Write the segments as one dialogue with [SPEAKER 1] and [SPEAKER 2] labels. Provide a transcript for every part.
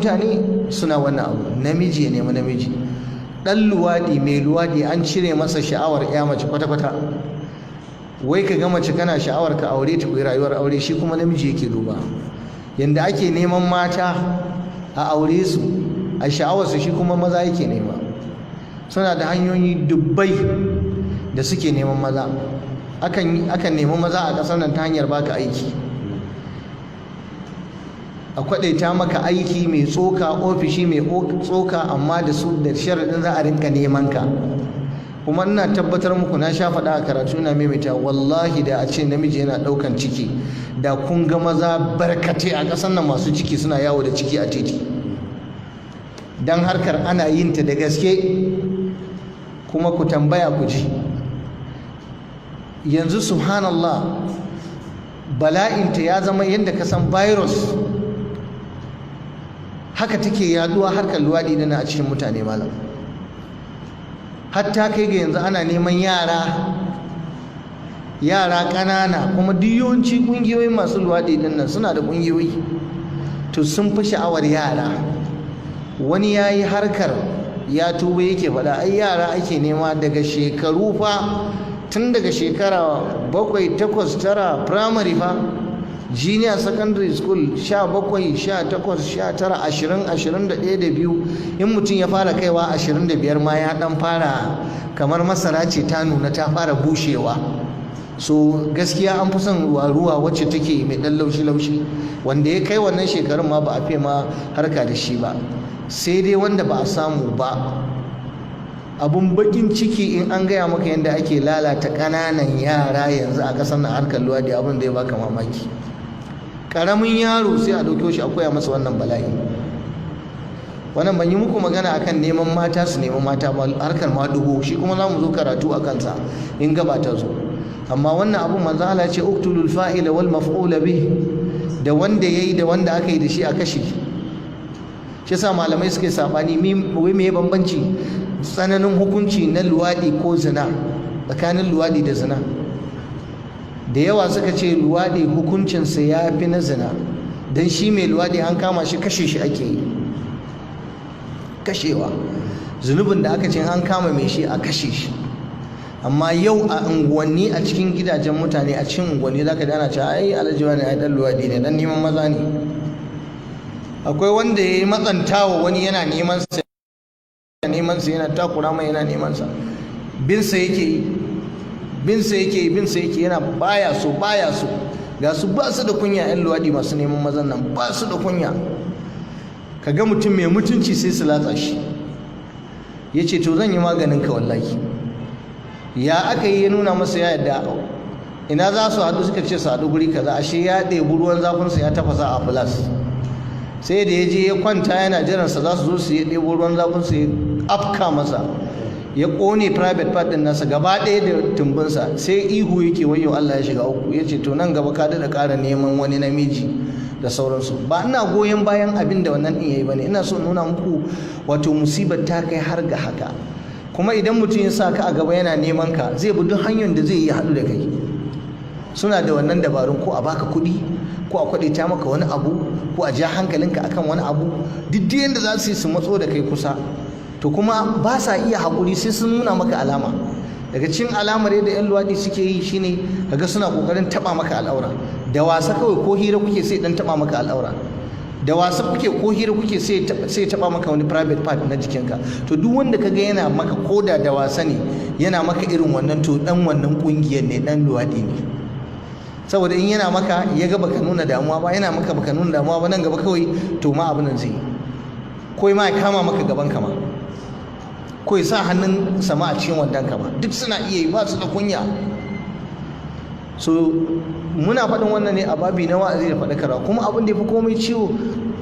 [SPEAKER 1] mutane suna wannan abu, namiji ya nemi namiji. Ɗan luwaɗi, mai luwaɗi, an cire masa sha'awar ya mace kwata-kwata. Wai ka ga mace kana sha'awar ka aure ta, kuyi rayuwar aure, shi kuma namiji yake duba. Yanda ake neman mata a aure su a sha'awarsu, shi kuma maza yake nema. Suna da hanyoyi dubbai da suke neman maza. Akan nemi maza a ƙasar nan ta hanyar baka aiki, a kwaɗaita maka aiki mai tsoka, ofishi mai tsoka, amma da su da sharaɗin za a rinka neman ka. Kuma ina tabbatar muku, na sha faɗa a karatu na maimaita, wallahi da a ce namiji yana ɗaukan ciki, da kun ga maza barkatai a ƙasar nan masu ciki suna yawo da ciki a titi. Dan harkar ana yin ta da gaske. Kuma ku tambaya ku ji, yanzu subhanallah, bala'inta ya zama yadda ka san virus, haka take yaduwa harkar luwaɗi dana a cikin mutane malam. Hatta kai ga yanzu ana neman yara ƙanana, kuma duk yawanci ƙungiyoyin masu luwaɗi din nan suna da ƙungiyoyi, to sun fi sha'awar yara. Wani ya yi harkar ya tuba yake faɗa, ai yara ake nema daga shekaru fa, tun daga shekara 7, 8, 9 primary fa, junior secondary school 17, 18, 19, 20, 21 da 2, in mutum ya fara kaiwa 25 ma ya dan fara kamar masara ce ta nuna ta fara bushewa. So gaskiya an fi son ruwa wacce take mai dan laushi-laushi, wanda ya kai wannan shekarun ma ba a fiye ma harka da shi ba, sai dai wanda ba a samu ba. Abun bakin ciki in an gaya maka yadda ake lalata ƙananan yara yanzu a ƙasar na harkar luwaɗi, abin da ya baka mamaki. Ƙaramin yaro sai a ɗauko shi a koya masa wannan bala'i. Wannan ban yi muku magana akan neman mata su neman mata ba, harkar maɗugo shi kuma za mu zo karatu a kansa in gaba ta zo. Amma wannan abun manzo Allah ce uktulul fa'ila wal maf'ula bih, da wanda yayi da wanda aka yi da shi a kashe. Shi yasa malamai suke sabani wai me bambanci tsananin hukunci na luwaɗi ko zina, tsakanin luwaɗi da zina. Da yawa suka ce luwaɗi hukuncinsa ya fi na zina, don shi mai luwaɗi an kama shi kashe shi ake yi, kashewa. Zunubin da aka ce an kama mai shi a kashe shi. Amma yau a unguwanni, a cikin gidajen mutane, a cikin unguwanni za ka dana cewa ai alhaji wani ai dan luwaɗi ne, dan neman maza ne. Akwai wanda ya yi matsantawa wani, yana neman sa yana takura mai, yana neman sa, bin sa yake yana baya so. Ga su ba su da kunya, yan luwaɗi masu neman mazan nan ba su da kunya. Ka ga mutum mai mutunci sai su latsa shi, ya ce to zan yi maganin ka wallahi. Ya aka yi ya nuna masa ya yadda. Ina za su haɗu, suka ce su haɗu guri kaza, ashe ya ɗebi ruwan zafinsa ya tafasa a filas. Sai da ya je ya kwanta yana jiransa za su zo su yi ɗebo ruwan zafinsa ya afka masa, ya ƙone private part ɗin nasa gaba ɗaya da tumbinsa. Sai ihu yake wayo Allah ya shiga uku. Ya ce to nan gaba ka daɗa ƙara neman wani namiji da sauransu. Ba ina goyon bayan abin da wannan ɗin ya yi ba ne, ina so nuna muku wato musibar ta kai har ga haka. Kuma idan mutum ya sa ka a gaba yana neman ka, zai bi duk hanyar da zai yi haɗu da kai. Suna da wannan dabarun, ko a baka kuɗi, ko a kwaɗita maka wani abu, ko a ja hankalinka akan wani abu, duk yadda za su yi su matso da kai kusa. To kuma ba sa iya haƙuri, sai sun nuna maka alama. Daga cikin alamar yadda 'yan luwaɗi suke yi shine kaga suna ƙoƙarin taɓa maka al'aura. Da wasa kawai ko hira kuke sai ɗan taɓa maka al'aura. Da wasa kuke ko hira kuke sai taɓa maka wani private part na jikinka. To duk wanda kaga yana maka, koda da wasa ne yana maka irin wannan, to ɗan wannan ƙungiyar ne, ɗan luwaɗi ne. Saboda in yana maka ya ga baka nuna damuwa ba, yana maka baka nuna damuwa ba, nan gaba kawai to ma abin nan zai yi, ko ma ya kama maka gaban kama, ko ya sa hannun sama a cikin wandan kama, duk suna iya yi, ba su da kunya. So muna faɗin wannan ne a babi na wa'azi da faɗakarwa. Kuma abin da ya fi komai ciwo,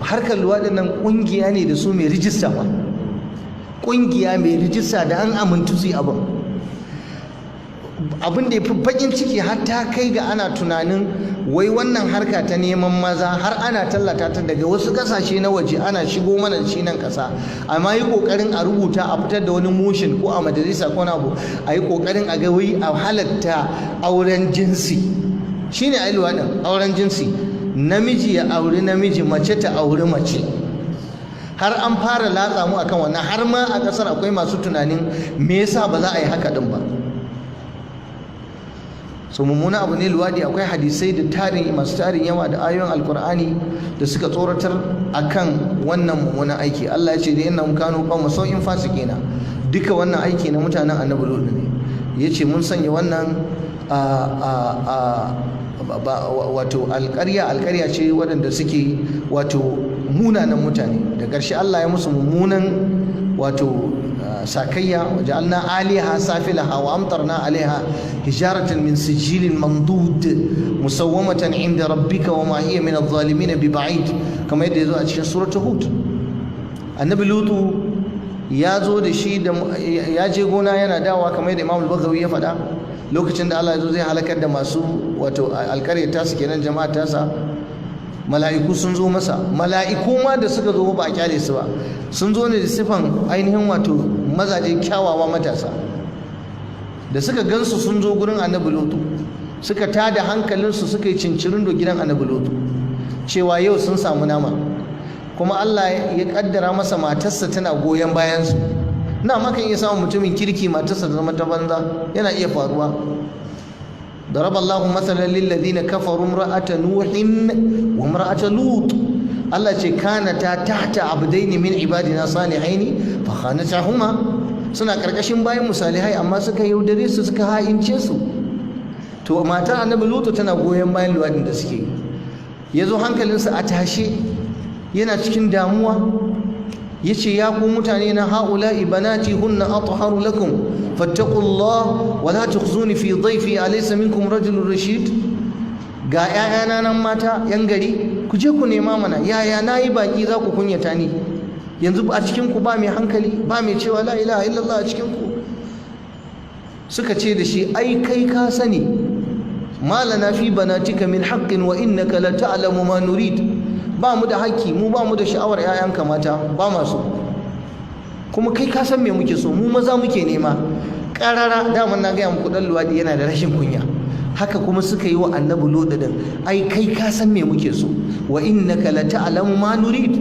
[SPEAKER 1] harkar luwaɗin nan ƙungiya ne da su mai rijista ba, ƙungiya mai rijista da an amintu su yi abin da ya fi bakin ciki, har ta kai ga ana tunanin wai wannan harka ta neman maza har ana tallata ta daga wasu kasashe na waje, ana shigo mana da shi nan kasa. Amma yi kokarin a rubuta, a fitar da wani motion ko a majalisa ko na abu, a yi kokarin a ga wai a halatta auren jinsi. Shine ai luwaɗin, auren jinsi. Namiji ya auri namiji, mace ta auri mace. har an fara latsa mu akan wannan, har ma a ƙasar akwai masu tunanin me yasa ba za a yi haka din ba. So mummuna abu ne luwaɗi. Akwai hadisai da masu tarin yawa da ayoyin alkur'ani da suka tsoratar akan wannan mummunan aiki. Allah ya ce da innahum kanu qawma sau'in fasiqina. Duka wannan aiki na mutanen annabi Lut ne. Yace mun sanya wannan wato alƙarya ce waɗanda suke wato munanan mutane. Da ƙarshe Allah ya musu mummunan wato sakayya. waja'alna aliha safilaha wa amtarna alaiha hijaratan min sijilin mandud musawwamatan inda rabbika wa ma hiya min adh-dhalimin biba'id, kamar yadda yazo a cikin suratul hud. Annabi Lutu ya zo da shi da ya je gona yana dawa, kamar yadda Imam al-Baghawi ya faɗa, lokacin da Allah ya zo zai halakar da masu wato alƙaryar tasu kenan, jama'a tasa. Mala'iku sun zo masa, mala'iku ma da suka zo ba a kyale su ba, sun zo ne da sifan ainihin wato mazaje kyawawa matasa. Da suka gansu sun zo gurin annabi Lutu, suka tada hankalinsu, suka yi cincirindo gidan annabi Lutu cewa yau sun samu nama, kuma Allah ya kaddara masa matarsa tana goyon bayansu. Na maka iya samun mutumin kirki matarsa ta zama ta banza, yana iya faruwa. ضرب الله مثلا للذين كفروا امرأة نوح وامرأة لوط. الله كانتا تحت عبدين من عبادنا صالحين فخانتاهما. suna karkashin bayan musalihai amma suka yaudare su, suka ha'ince su. To matar annabi Lutu tana goyon bayan luwadin da suke. Yazo hankalinsa a tashe, yana cikin damuwa. Yace ya ku mutane na, haula'i banati hunna atharu lakum fattaqullah wa la tukhzuni fi dhayfi alaysa minkum rajulun rashid. Ga 'ya'yana nan mata yan gari, ku je ku nema mana, yaya nayi baki za ku kunyata ni? Yanzu a cikin ku ba mai hankali, ba mai cewa la ilaha illallah a cikin ku? Suka ce da shi, ai kai ka sani, malana fi banatika min haqqin wa innaka la ta'lamu ma nurid. Ba mu da haƙƙi, mu ba mu da sha'awar 'ya'yanka mata, ba masu. Kuma kai ka san me muke so, mu maza muke nema. Ƙarara daman na gaya muku ɗan luwaɗi yana da rashin kunya. Haka kuma suka yi wa annabi Lut din, ai kai ka san me muke so, wa innaka la ta'lamu ma nurid.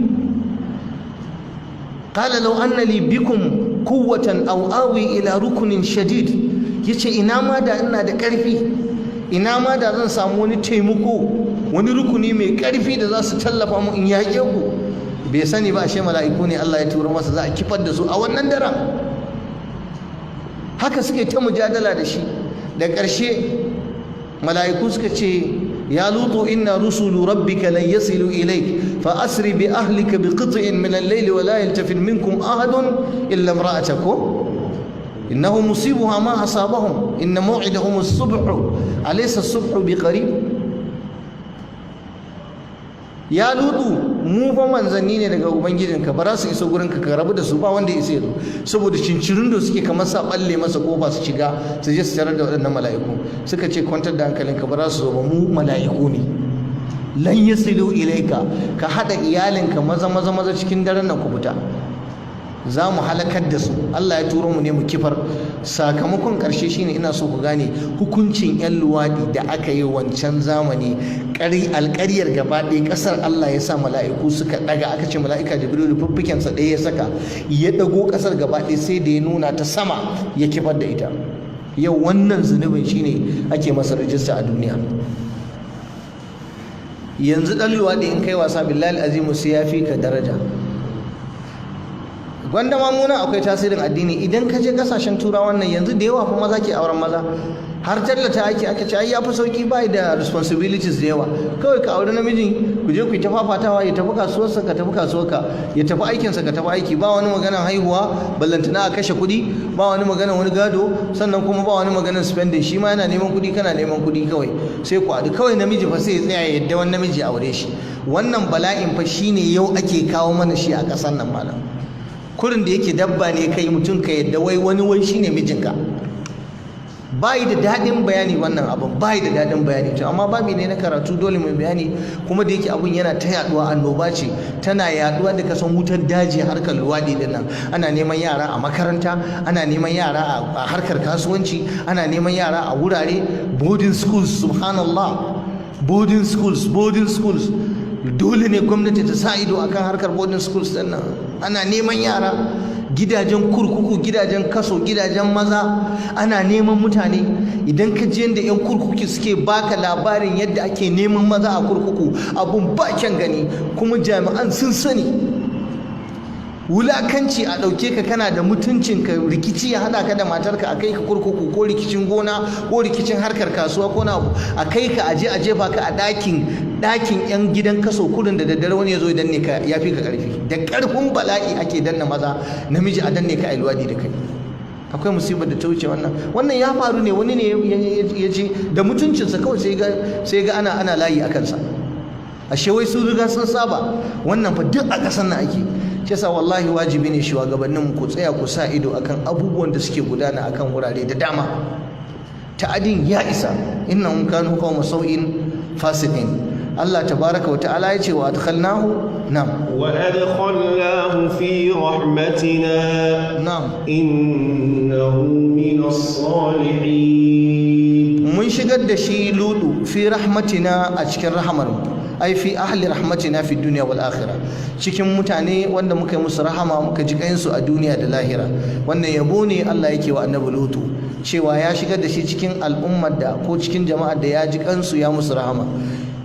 [SPEAKER 1] Qala law anna li bikum quwwatan aw awi ila rukunin shadid. Yace ina ma da ina da ƙarfi, ina ma da zan samu wani taimako, wani rukuni mai ƙarfi da za su tallafa mu in yaƙe ku. Bai sani ba ashe mala'iku ne Allah ya tura masa, za a kifar da su a wannan daren. Haka suke ta mujadala da shi. Da ƙarshe mala'iku suka ce, ya Lutu inna rusulu rabbika lan yasilu ilayk fa asri bi ahlika bi qit'in min al-layli wa la yaltafit minkum ahadun illa imra'ataka innahu musibuha ma asabahum inna maw'idahum as-subh alaysa as-subhu biqarib. Ya Lutu, mu fa manzanni ne daga ubangijinka, ba za su iso gurinka, ka rabu da su, ba wanda ya isa zo. Saboda cincirin da suke kamar sa balle masa kofa su shiga su je su tarar da waɗannan mala'iku. Suka ce kwantar da hankalinka, ba za su zo ba, mu mala'iku ne. Lan yasilu ilaika, ka haɗa iyalinka maza cikin daren nan ku fita. Za mu halakar da su. Allah ya turo mu ne mu kifar. Sakamakon ƙarshe shine ina so ku gane hukuncin 'yan luwaɗi da aka yi wancan zamani. Alƙaryar gaba ɗaya ƙasar Allah ya sa mala'iku suka ɗaga, aka ce mala'ika Jibrilu fuffukensa ɗaya ya saka, ya ɗago ƙasar gaba ɗaya sai da ya nuna ta sama ya kifar da ita. Yau wannan zunubin shine ake masa rijista a duniya. Yanzu ɗan luwaɗi in kai wasa billahi azimu sai ya fi ka daraja. Gwanda ma muna akwai tasirin addini. Idan ka je kasashen turawa wannan yanzu da yawa fa maza ke auren maza, har tallata ake ce ai yafi sauki, bai da responsibilities da yawa. Kawai ka aure namijin, ku je ku yi ta fafatawa, ya tafi kasuwarsa ka tafi kasuwarka, ya tafi aikinsa ka tafi aiki, ba wani maganar haihuwa ballantana a kashe kuɗi, ba wani maganar wani gado, sannan kuma ba wani maganar spending. Shi ma yana neman kuɗi, kana neman kuɗi, kawai sai ku haɗu. Kawai namiji fa sai ya tsaya ya yadda wani namiji a aure shi. Wannan bala'in fa shine yau ake kawo mana shi a ƙasar nan malam. Kurin da yake dabba ne kai mutum ka yadda wai shine mijinka. Bai da daɗin bayani wannan abin, bai da daɗin bayani. To amma babi ne na karatu, dole mai bayani. Kuma da yake abun yana ta yaduwa, annoba ce tana yaduwa da kasan wutar daji, harkar luwaɗi din nan. Ana neman yara a makaranta, ana neman yara a harkar kasuwanci, ana neman yara a wurare, boarding schools, subhanallah, boarding schools. dole ne gwamnati ta sa ido akan harkar boarding schools din nan. Ana neman yara, gidajen kurkuku, gidajen kaso, gidajen maza, ana neman mutane. Idan ka ji yadda 'yan kurkuku suke baka labarin yadda ake neman maza a kurkuku, abun ba kyan gani, kuma jami'an sun sani. Wulakanci a ɗauke ka kana da mutuncinka, rikici ya haɗa ka da matarka a kai ka kurkuku, ko rikicin gona ko rikicin harkar kasuwa ko na a kai ka aje a jefa ka a ɗakin 'yan gidan kaso kurin da daddare wani ya zo ya danne ka, ya fi ka ƙarfi. Da ƙarfin bala'i ake danna maza, namiji a danne ka a luwadi da kai. Akwai musibar da ta wuce wannan ya faru ne, wani ne ya ce da mutuncinsa kawai sai ga ana layi a kansa. Ashe wai su riga sun saba. Wannan fa duk a ƙasar nan ake. Shi yasa wallahi wajibi ne shugabanninmu ku tsaya ku sa ido akan abubuwan da suke gudana akan wurare da dama. Ta'adin ya isa, innahum kanu qawma sau'in fasiqin. Allah tabaraka wa ta'ala ya ce wa adkhalnahu wa
[SPEAKER 2] adkhalnahu fi rahmatina innahu minas salihin.
[SPEAKER 1] Mun shigar da shi Lutu fi rahmatina a cikin rahamarmu, ai fi ahli rahmatina fi dunya wal akhirah, cikin mutane wanda muka yi musu rahama muka ji kayansu a duniya da lahira. Wannan yabo ne Allah yake wa annabi Lutu, cewa ya shigar da shi cikin al'ummar da ko cikin jama'ar da ya ji kansu ya musu rahama.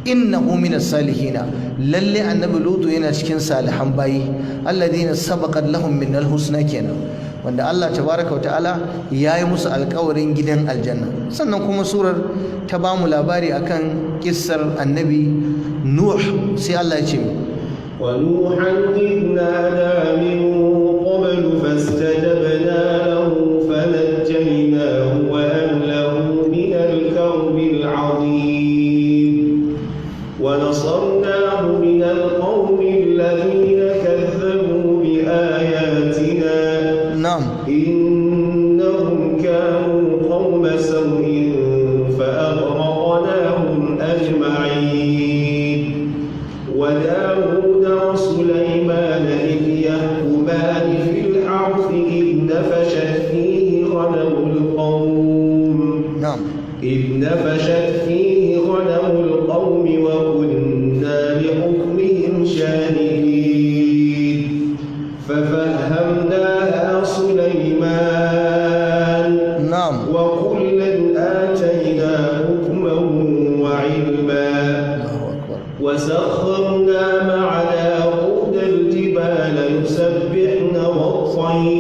[SPEAKER 1] Innahu minas salihina, lalle annabi Lutu yana cikin salihan bayi, alladhina sabaqat lahum minal husna kenan, wanda Allah tabaraka wa ta'ala ya yi musu alkawarin gidan aljanna. Sannan kuma surar ta ba mu labari akan kissar annabi Nuh, sai Allah ya ce
[SPEAKER 2] wa nuhan idh nada min qablu fastajabna lahu fanajjaynahu wa ahlahu min al-karbi al-'azim wa nasarnahu min al-qawmi alladhina kadhabu bi ayatina innahum kanu qawma sawin fa aghraqnahum ajma'in. وداود وسليمان إذ يحكمان في الحرث إذ نفشت فيه غنم القوم وكنا لحكمهم شاهدين ففهمناها سليمان وكلا آتينا حكما وعلما وسخرنا مع داود الجبال يسبحن والطير